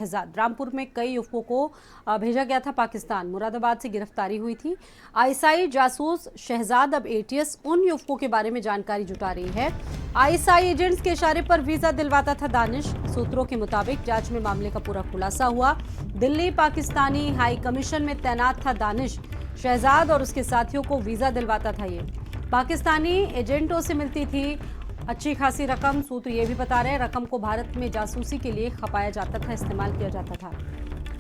शहजाद रामपुर में कई युवकों को भेजा गया था पाकिस्तान। मुरादाबाद से गिरफ्तारी हुई थी। आईएसआई जासूस शहजाद अब एटीएस उन युवकों के बारे में जानकारी जुटा रही है। आईएसआई एजेंट्स के इशारे पर वीजा दिलवाता था दानिश। सूत्रों के मुताबिक जांच में मामले का पूरा खुलासा हुआ। दिल्ली पाकिस्तानी हाई कमीशन में तैनात था दानिश। शहजाद और उसके साथियों को वीजा दिलवाता था। ये पाकिस्तानी एजेंटों से मिलती थी अच्छी खासी रकम। सूत्र ये भी बता रहे हैं रकम को भारत में जासूसी के लिए खपाया जाता था, इस्तेमाल किया जाता था।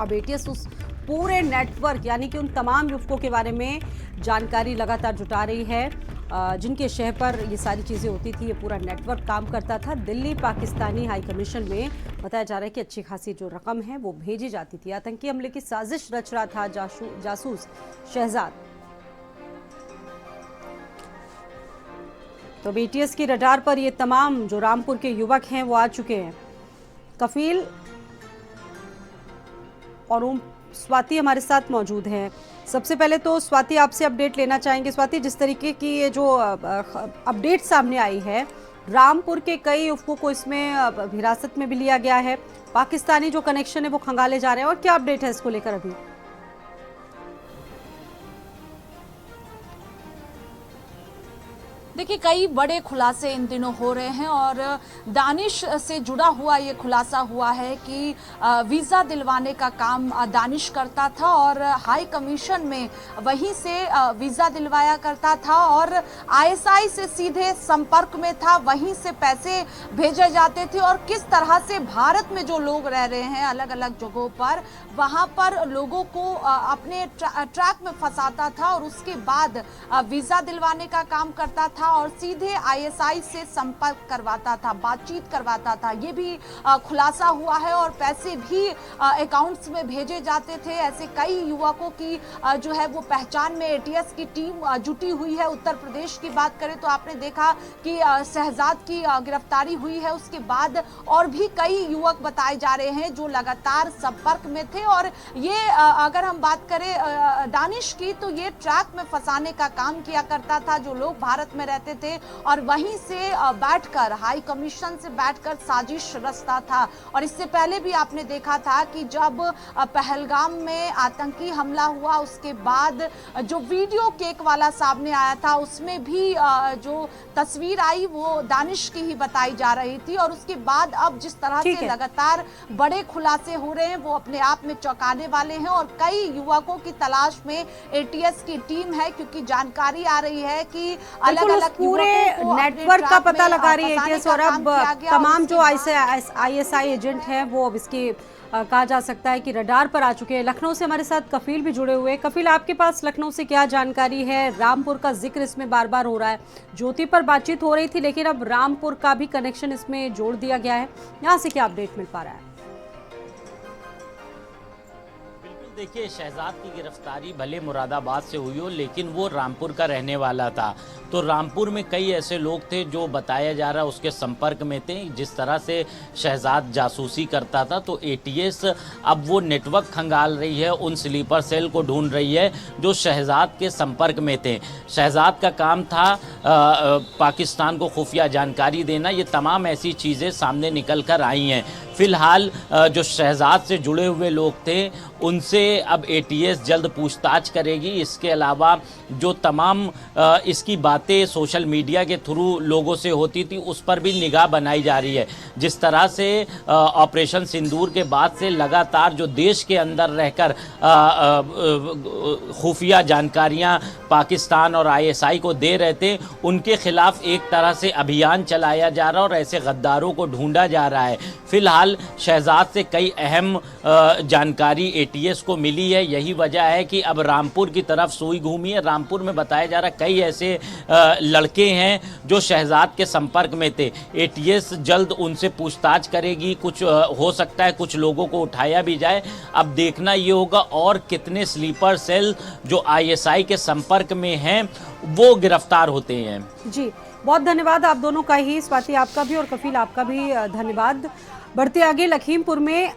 अब एटीएस उस पूरे नेटवर्क यानी कि उन तमाम युवकों के बारे में जानकारी लगातार जुटा रही है जिनके शहर पर ये सारी चीज़ें होती थी। ये पूरा नेटवर्क काम करता था। दिल्ली पाकिस्तानी हाई कमीशन में बताया जा रहा है कि अच्छी खासी जो रकम है वो भेजी जाती थी। आतंकी हमले की साजिश रच रहा था जासूस शहजाद। तो बीटीएस की रडार पर ये तमाम जो रामपुर के युवक हैं वो आ चुके हैं। कफील और स्वाति हमारे साथ मौजूद हैं। सबसे पहले तो स्वाति आपसे अपडेट लेना चाहेंगे। स्वाति, जिस तरीके की ये जो अपडेट सामने आई है, रामपुर के कई युवकों को इसमें हिरासत में भी लिया गया है। पाकिस्तानी जो कनेक्शन है वो खंगाले जा रहे हैं, और क्या अपडेट है इसको लेकर अभी? देखिए, कई बड़े खुलासे इन दिनों हो रहे हैं और दानिश से जुड़ा हुआ ये खुलासा हुआ है कि वीज़ा दिलवाने का काम दानिश करता था और हाई कमीशन में वहीं से वीज़ा दिलवाया करता था और आईएसआई से सीधे संपर्क में था, वहीं से पैसे भेजे जाते थे और किस तरह से भारत में जो लोग रह रहे हैं अलग अलग जगहों पर, वहाँ पर लोगों को अपने ट्रैक में फंसाता था और उसके बाद वीज़ा दिलवाने का काम करता था और सीधे आईएसआई से संपर्क करवाता था, बातचीत करवाता था। ये भी खुलासा हुआ है और पैसे भी अकाउंट्स में भेजे जाते थे। ऐसे कई युवकों की जो है वो पहचान में एटीएस की टीम जुटी हुई है। उत्तर प्रदेश की बात करें तो आपने देखा कि शहजाद की गिरफ्तारी हुई है, उसके बाद और भी कई युवक बताए जा रहे हैं जो लगातार संपर्क में थे। और ये अगर हम बात करें दानिश की, तो ये ट्रैक में फंसाने का काम किया करता था जो लोग भारत में रहते थे और वहीं से बैठकर हाई कमीशन से बैठकर साजिश रचता था। और इससे पहले भी आपने देखा था कि जब पहलगाम में आतंकी हमला हुआ, उसके बाद जो वीडियो केक वाला सामने आया था, उसमें भी जो तस्वीर आई वो दानिश की ही बताई जा रही थी। और उसके बाद अब जिस तरह से लगातार बड़े खुलासे हो रहे हैं वो अपने आप में चौंकाने वाले हैं और कई युवकों की तलाश में एटीएस की टीम है, क्योंकि जानकारी आ रही है कि अलग अलग पूरे नेटवर्क का पता लगा रही है एटीएस। और अब तमाम जो आईएसआई एजेंट हैं वो अब इसकी कहा जा सकता है कि रडार पर आ चुके हैं। लखनऊ से हमारे साथ कफील भी जुड़े हुए हैं। कफील, आपके पास लखनऊ से क्या जानकारी है? रामपुर का जिक्र इसमें बार बार हो रहा है। ज्योति पर बातचीत हो रही थी, लेकिन अब रामपुर का भी कनेक्शन इसमें जोड़ दिया गया है। यहाँ से क्या अपडेट मिल पा रहा है? देखिए, शहजाद की गिरफ्तारी भले मुरादाबाद से हुई हो, लेकिन वो रामपुर का रहने वाला था। तो रामपुर में कई ऐसे लोग थे जो बताया जा रहा उसके संपर्क में थे। जिस तरह से शहजाद जासूसी करता था, तो एटीएस अब वो नेटवर्क खंगाल रही है, उन स्लीपर सेल को ढूंढ रही है जो शहजाद के संपर्क में थे। शहजाद का काम था पाकिस्तान को खुफिया जानकारी देना। ये तमाम ऐसी चीज़ें सामने निकल कर आई हैं। फिलहाल जो शहजाद से जुड़े हुए लोग थे उनसे अब एटीएस जल्द पूछताछ करेगी। इसके अलावा जो तमाम इसकी बातें सोशल मीडिया के थ्रू लोगों से होती थी, उस पर भी निगाह बनाई जा रही है। जिस तरह से ऑपरेशन सिंदूर के बाद से लगातार जो देश के अंदर रहकर खुफिया जानकारियां पाकिस्तान और आईएसआई को दे रहे थे, उनके खिलाफ एक तरह से अभियान चलाया जा रहा है और ऐसे गद्दारों को ढूंढा जा रहा है। फिलहाल शहजाद से कई अहम जानकारी एटीएस को मिली है। यही वजह है कि अब रामपुर की तरफ सुई घूमी है। रामपुर में बताया जा रहा है कई ऐसे लड़के हैं जो शहजाद के संपर्क में थे। एटीएस जल्द उनसे पूछताछ करेगी। कुछ हो सकता है कुछ लोगों को उठाया भी जाए। अब देखना ये होगा और कितने स्लीपर सेल जो आईएसआई के संपर्क में हैं वो गिरफ्तार होते हैं। जी, बहुत धन्यवाद आप दोनों का ही। स्वाति आपका भी और कफील आपका भी धन्यवाद। बढ़ते आगे लखीमपुर में